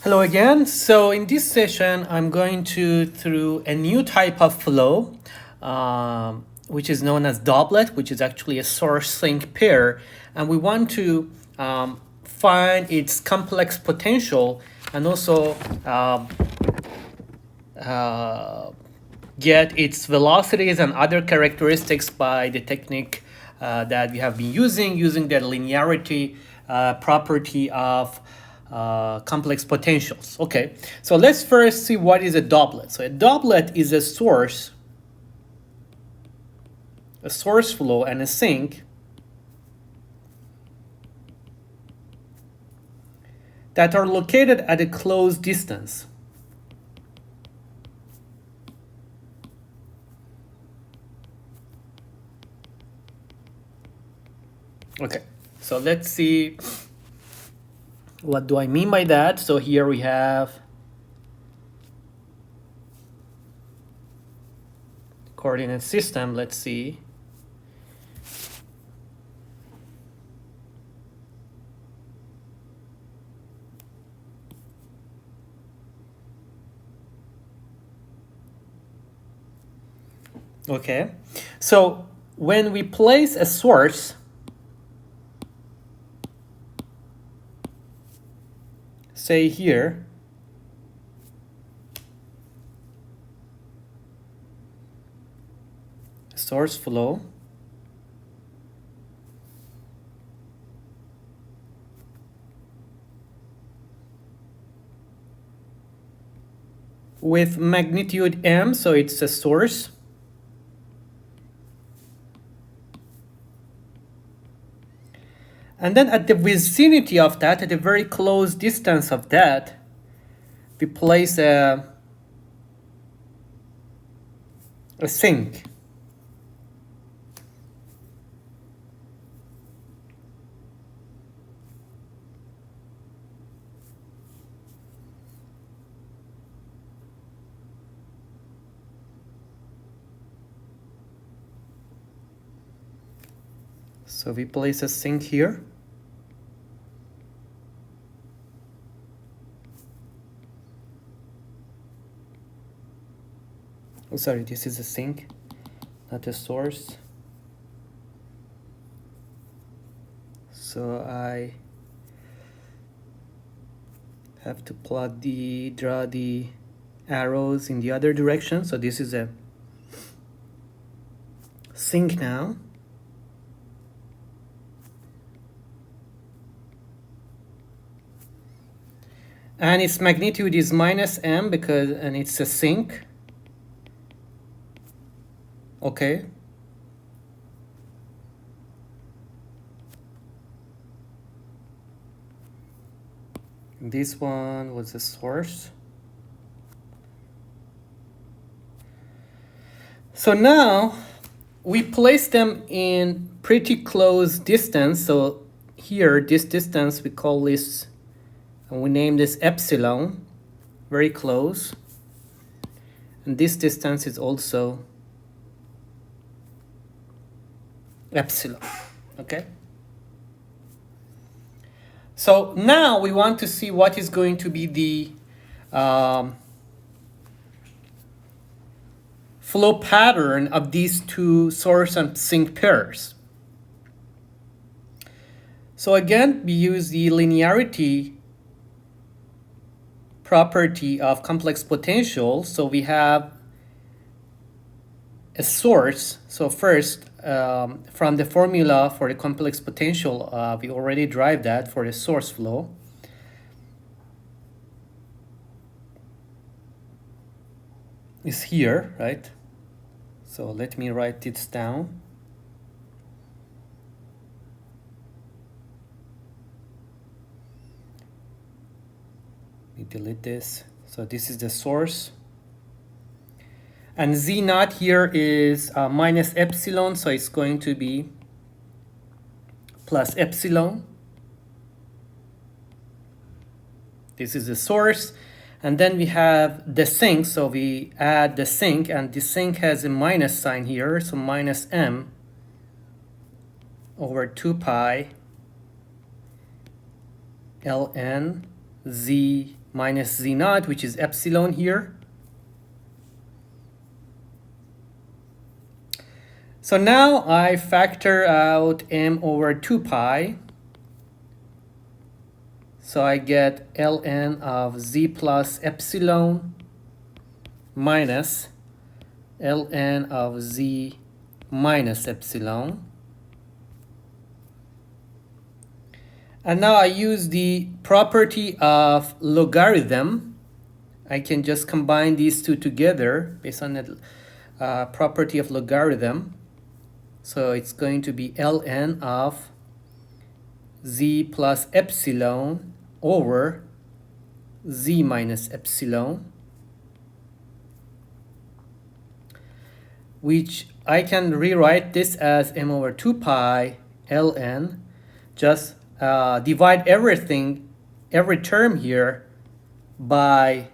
Hello again. So in this session, I'm going to through a new type of flow, which is known as doublet, which is actually a source sink pair. And we want to find its complex potential and also get its velocities and other characteristics by the technique that we have been using the linearity property of complex potentials. Okay, so let's first see what is a doublet. So a doublet is a source flow, and a sink that are located at a close distance. Okay, so let's see, what do I mean by that? So here we have coordinate system. Let's see. Okay, so when we place a source, say here, source flow, with magnitude m, so it's a source, and then at the vicinity of that, at a very close distance of that, we place a sink. So we place a sink here. Oh, sorry, this is a sink, not a source. So I have to draw the arrows in the other direction. So this is a sink now. And its magnitude is minus m and it's a sink. Okay. This one was a source. So now we place them in pretty close distance. So here, this distance, we call this, and we name this epsilon, very close. And this distance is also epsilon, okay? So now we want to see what is going to be the flow pattern of these two source and sink pairs. So again, we use the linearity property of complex potential. So we have a source. So first, from the formula for the complex potential, we already derived that for the source flow. Is here, right? So let me write this down. We delete this. So this is the source. And Z naught here is minus epsilon, so it's going to be plus epsilon. This is the source. And then we have the sink, so we add the sink, and the sink has a minus sign here, so minus m over 2 pi ln z minus z naught, which is epsilon here. So now I factor out m over 2 pi. So I get ln of z plus epsilon minus ln of z minus epsilon. And now I use the property of logarithm. I can just combine these two together based on the property of logarithm. So it's going to be ln of z plus epsilon over z minus epsilon, which I can rewrite this as m over 2 pi ln, just divide every term here by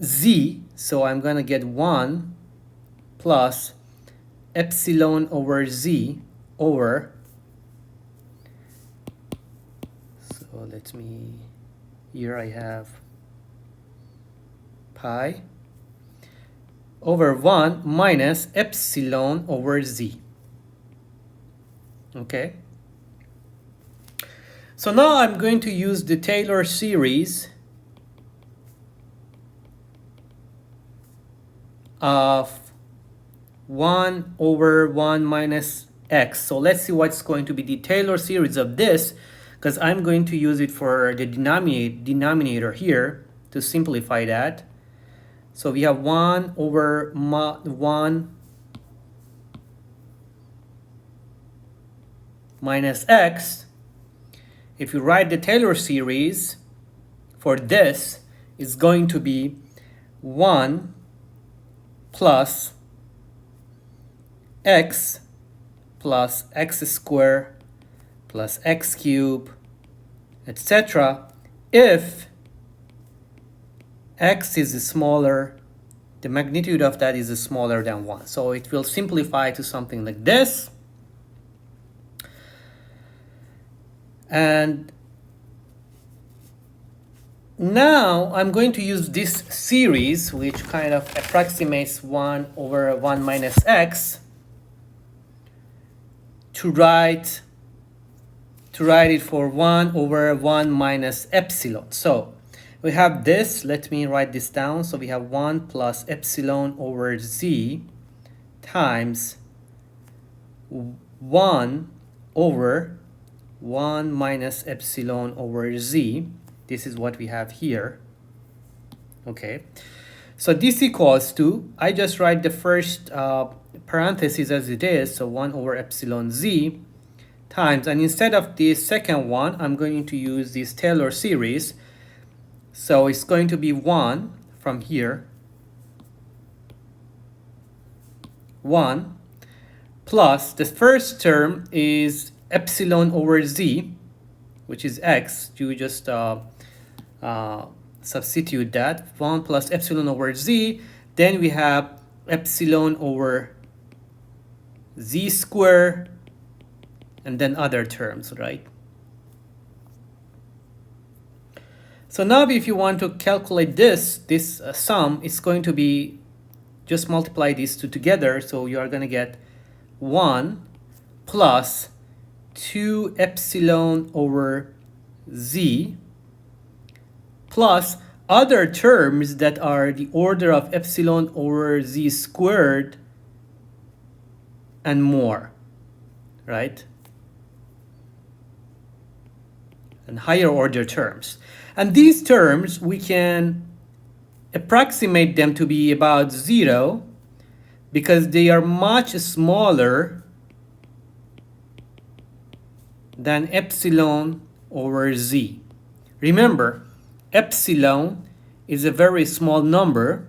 z. So I'm going to get 1 plus epsilon over z over, so let me, here I have pi over 1 minus epsilon over z. Okay. So now I'm going to use the Taylor series of 1 over 1 minus x. So let's see what's going to be the Taylor series of this, because I'm going to use it for the denominator here to simplify that. So we have 1 over 1 minus x. If you write the Taylor series for this, it's going to be 1 plus x plus x squared plus x cubed, etc. if x is smaller, the magnitude of that is smaller than 1. So it will simplify to something like this. And now I'm going to use this series, which kind of approximates 1 over 1 minus x, to write it for 1 over 1 minus epsilon. So we have this, let me write this down. So we have 1 plus epsilon over z times 1 over 1 minus epsilon over z. This is what we have here. Okay, so this equals to, I just write the first parenthesis as it is, so 1 over epsilon z times, and instead of the second one, I'm going to use this Taylor series. So it's going to be 1 from here, 1 plus the first term is epsilon over z, which is x. You just substitute that, 1 plus epsilon over z. Then we have epsilon over z squared, and then other terms, right? So now if you want to calculate this sum, it's going to be, just multiply these two together. So you are going to get 1 plus 2 epsilon over z plus other terms that are the order of epsilon over z squared and more, right? And higher order terms. And these terms, we can approximate them to be about 0 because they are much smaller than epsilon over z. Remember, epsilon is a very small number.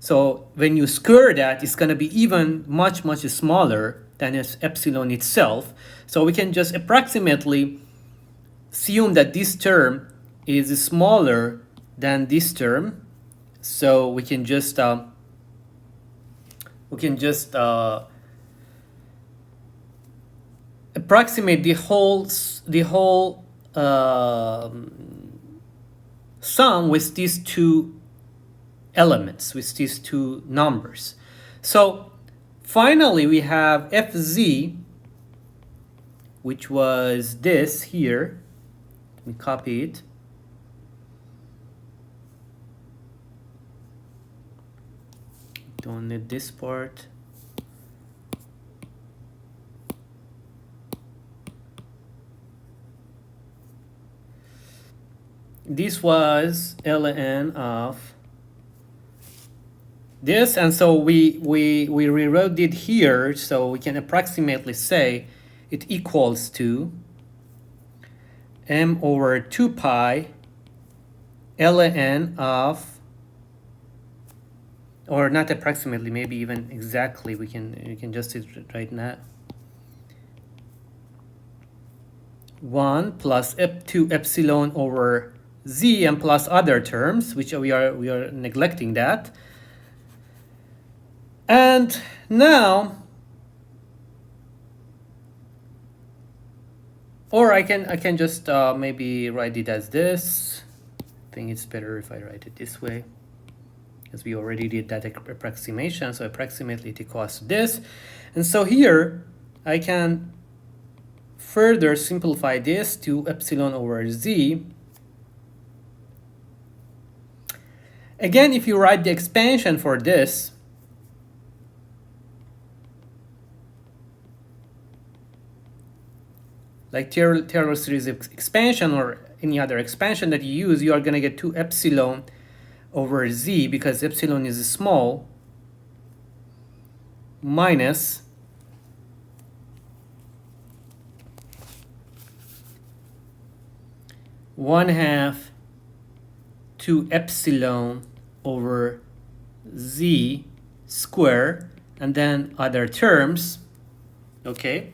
So when you square that, it's going to be even much smaller than epsilon itself. So we can just approximately assume that this term is smaller than this term. So we can just approximate the whole sum with these two elements, with these two numbers. So finally we have fz, which was this here. Let me copy it. Don't need this part. This was ln of this, and so we rewrote it here, so we can approximately say it equals to m over 2 pi ln of, or not approximately, maybe even exactly, we can just do it right now, 1 plus 2 epsilon over z and plus other terms, which we are neglecting that. And now, or I can just maybe write it as this. I think it's better if I write it this way, because we already did that approximation. So approximately it equals to this. And so here I can further simplify this to epsilon over z. Again, if you write the expansion for this, like Taylor series expansion or any other expansion that you use, you are going to get 2 epsilon over z, because epsilon is small, minus one half 2 epsilon over z square, and then other terms, okay?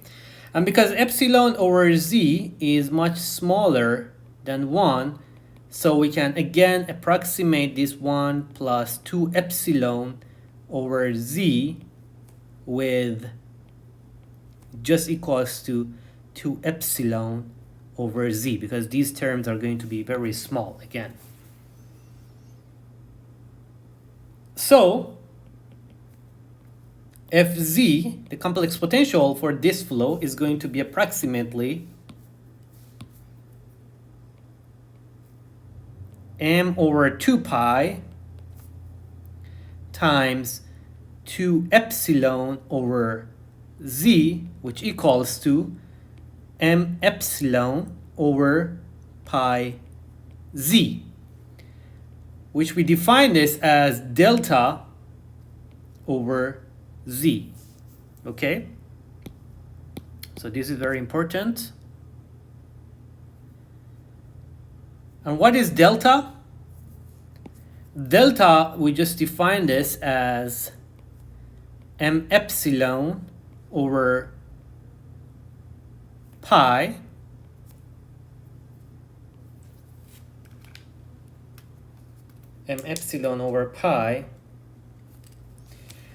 And because epsilon over z is much smaller than 1, so we can again approximate this 1 plus 2 epsilon over z with just equals to 2 epsilon over z, because these terms are going to be very small again. So Fz, the complex potential for this flow, is going to be approximately m over 2 pi times 2 epsilon over z, which equals to m epsilon over pi z, which we define this as delta over z. Okay, so this is very important. And what is delta? Delta, we just define this as m epsilon over pi m epsilon over pi,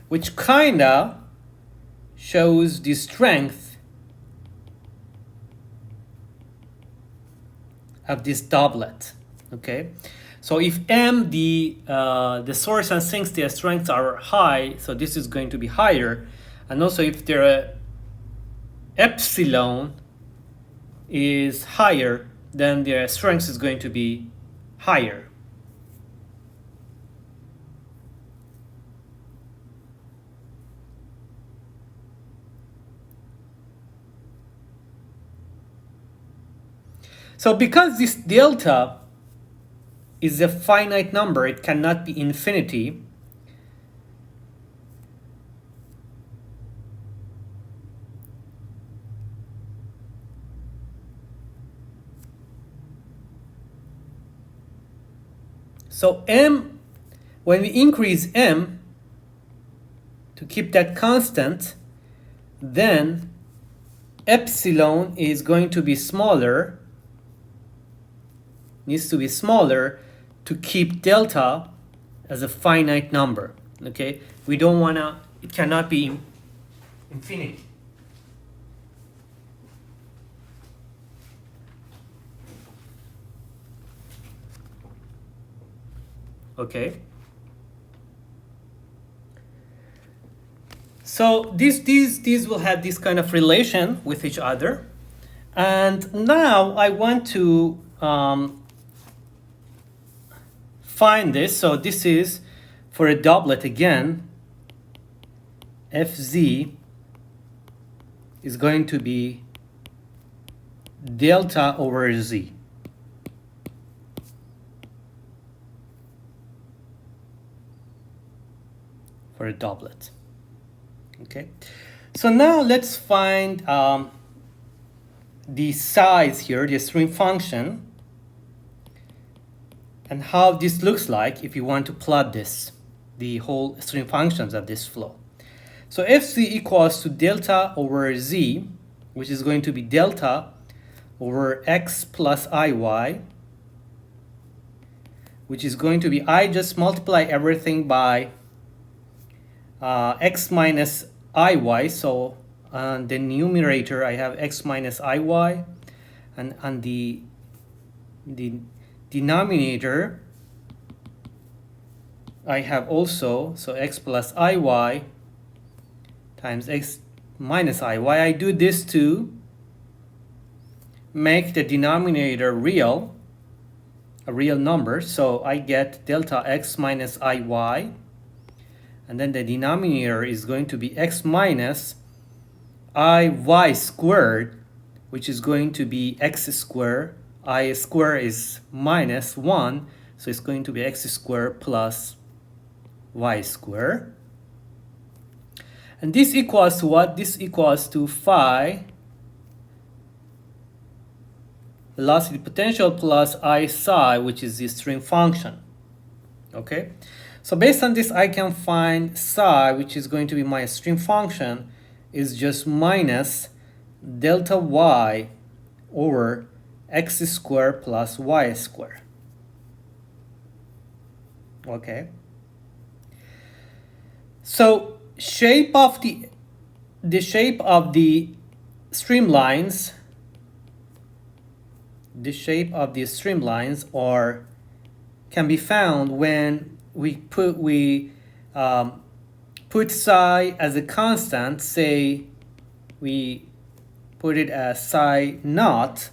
which kinda shows the strength of this doublet. Okay, so if m, the source and sinks, their strengths are high, so this is going to be higher, and also if their epsilon is higher, then their strength is going to be higher. So because this delta is a finite number, it cannot be infinity, so m, when we increase m to keep that constant, then epsilon is going to be smaller, needs to be smaller to keep delta as a finite number. Okay, we don't want to, it cannot be infinity. okay? So these will have this kind of relation with each other. And now I want to find this. So this is for a doublet again. Fz is going to be delta over z. For a doublet. Okay, so now let's find the size here, the stream function, and how this looks like if you want to plot this, the whole stream functions of this flow. So Fc equals to delta over z, which is going to be delta over x plus iy, which is going to be, I just multiply everything by x minus iy. So on the numerator I have x minus iy, and on the denominator I have also, so x plus iy times x minus iy. I do this to make the denominator real, a real number. So I get delta x minus iy, and then the denominator is going to be x minus iy squared, which is going to be x squared. I squared is minus 1, so it's going to be x squared plus y squared. And this equals to what? This equals to phi velocity potential plus I psi, which is the stream function. Okay, so based on this I can find psi, which is going to be my stream function, is just minus delta y over x squared plus y squared. Okay, so shape of the streamlines, are can be found when we put psi as a constant. Say we put it as psi naught,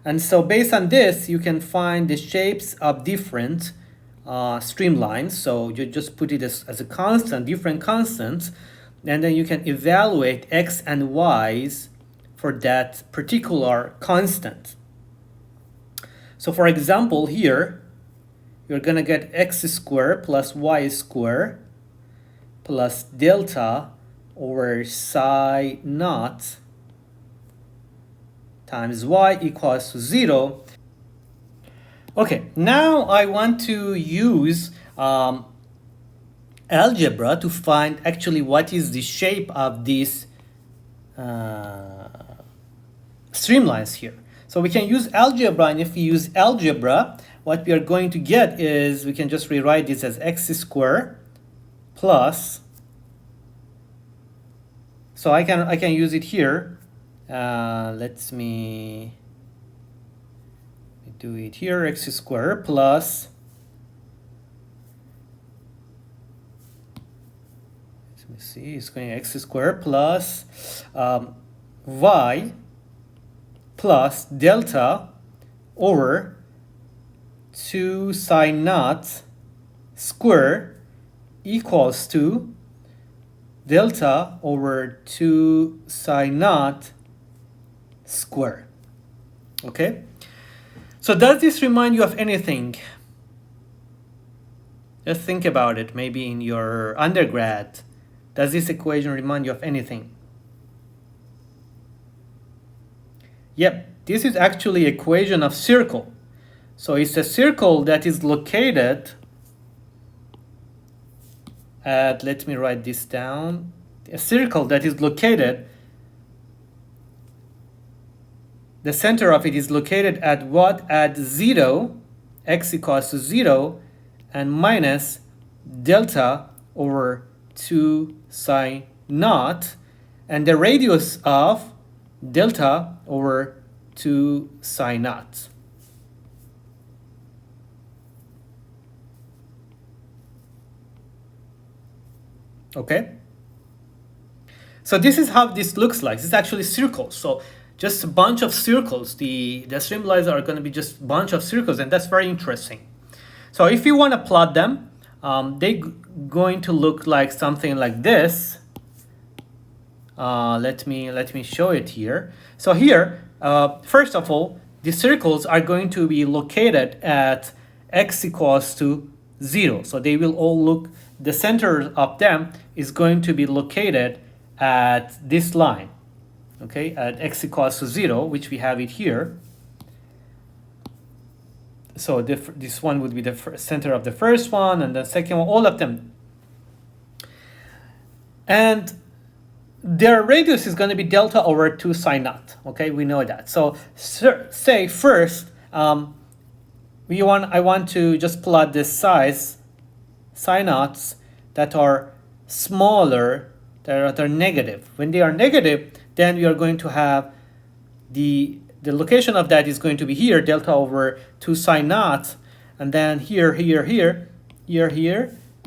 and so based on this you can find the shapes of different streamlines. So you just put it as a constant, different constants, and then you can evaluate x and y's for that particular constant. So for example, here you're gonna get x squared plus y squared plus delta over psi naught times y equals to 0. Okay, now I want to use algebra to find actually what is the shape of these streamlines here. So we can use algebra, and if we use algebra, what we are going to get is, we can just rewrite this as x squared plus, so I can use it here. Let me do it here, x squared plus, let me see, it's going x squared plus y plus delta over 2 psi naught square equals to delta over 2 psi naught square. Okay, so does this remind you of anything? Just think about it. Maybe in your undergrad, does this equation remind you of anything? Yep, this is actually equation of circle. So it's a circle that is located at, let me write this down, a circle that is located, the center of it is located at what? At 0, x equals to 0, and minus delta over 2 psi naught, and the radius of delta over 2 psi naught. okay? So this is how this looks like. This is actually circles. So just a bunch of circles. The streamlines are going to be just a bunch of circles, and that's very interesting. So if you want to plot them, they're going to look like something like this. Let me show it here. So here, first of all, the circles are going to be located at x equals to 0. So they will all look, the center of them is going to be located at this line, okay, at x equals to 0, which we have it here. So this one would be the center of the first one, and the second one, all of them. And their radius is going to be delta over 2 psi naught, okay, we know that. So say first, I want to just plot this size, psi naughts that are smaller, that are negative. When they are negative, then we are going to have the location of that is going to be here, delta over 2 psi naught, and then here,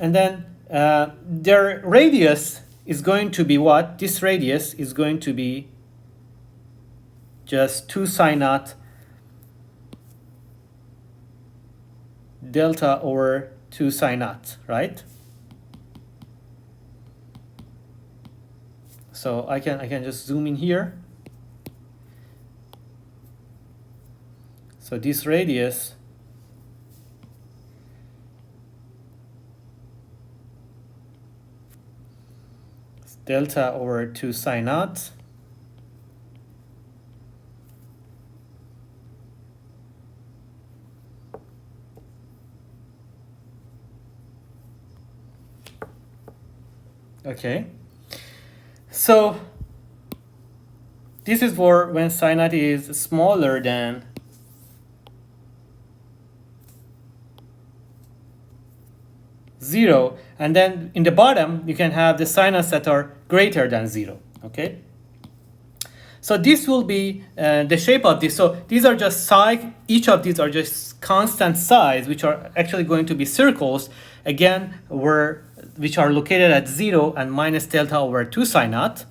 and then their radius is going to be what? This radius is going to be just 2 psi naught delta over 2 psi naught, right? So I can just zoom in here. So this radius is delta over 2 psi naught. Okay. So this is for when psi naught is smaller than zero, and then in the bottom you can have the psi naughts that are greater than 0. Okay. So this will be the shape of this. So these are just psi. Each of these are just constant size, which are actually going to be circles again, which are located at 0 and minus delta over 2 psi naught.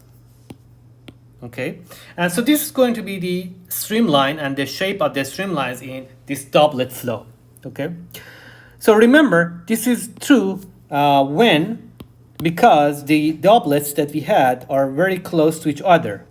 Okay, and so this is going to be the streamline and the shape of the streamlines in this doublet flow. Okay, so remember this is true because the doublets that we had are very close to each other.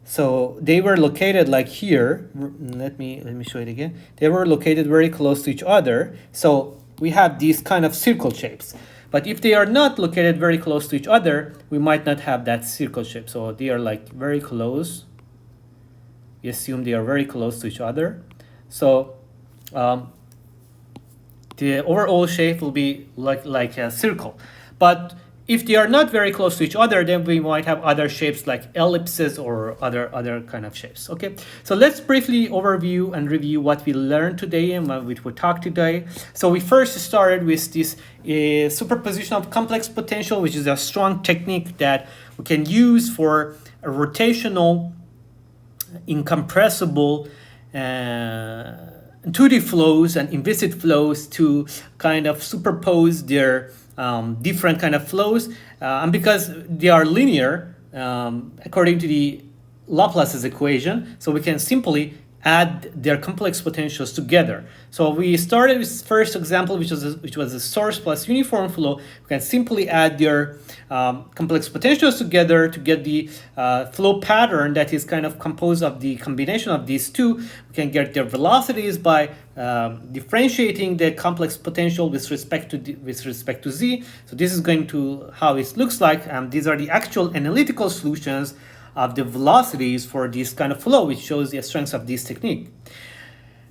So they were located like here. Let me show it again. They were located very close to each other. So we have these kind of circle shapes. But if they are not located very close to each other, we might not have that circle shape. So they are like very close. We assume they are very close to each other. So the overall shape will be like a circle. But if they are not very close to each other, then we might have other shapes like ellipses or other kind of shapes. Okay, so let's briefly overview and review what we learned today and what we talked today. So we first started with this superposition of complex potential, which is a strong technique that we can use for a rotational, incompressible 2D flows and implicit flows to kind of superpose their different kind of flows, and because they are linear according to the Laplace's equation, so we can simply add their complex potentials together. So we started with first example, which was a source plus uniform flow. We can simply add their complex potentials together to get the flow pattern that is kind of composed of the combination of these two. We can get their velocities by differentiating the complex potential with respect to z. So this is going to how it looks like, and these are the actual analytical solutions of the velocities for this kind of flow, which shows the strengths of this technique.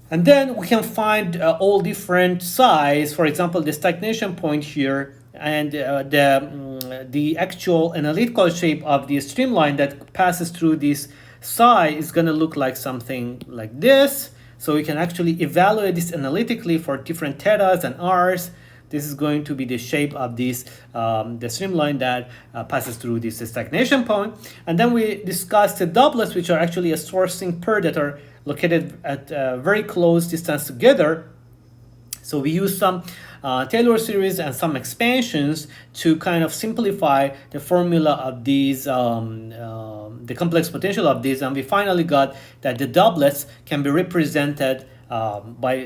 And then we can find all different size, for example, the stagnation point here, and the actual analytical shape of the streamline that passes through this psi is going to look like something like this. So we can actually evaluate this analytically for different thetas and r's. This is going to be the shape of this the streamline that passes through this stagnation point. And then we discussed the doublets, which are actually a sourcing pair that are located at very close distance together. So we use some Taylor series and some expansions to kind of simplify the formula of these, the complex potential of these, and we finally got that the doublets can be represented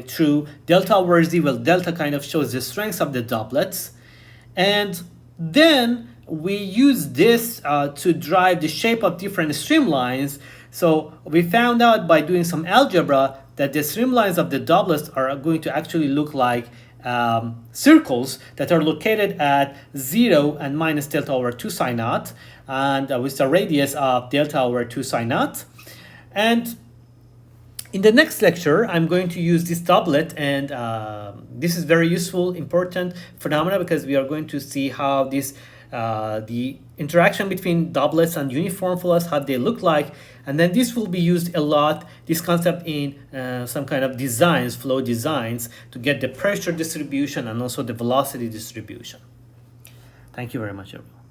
through delta over z. Well, delta kind of shows the strengths of the doublets, and then we use this to drive the shape of different streamlines. So we found out by doing some algebra that the streamlines of the doublets are going to actually look like circles that are located at 0 and minus delta over 2 psi naught, and with a radius of delta over 2 psi naught. And in the next lecture, I'm going to use this doublet, and this is very useful, important phenomena, because we are going to see how this the interaction between doublets and uniform flows, how they look like, and then this will be used a lot, this concept in some kind of designs, flow designs, to get the pressure distribution and also the velocity distribution. Thank you very much, everyone.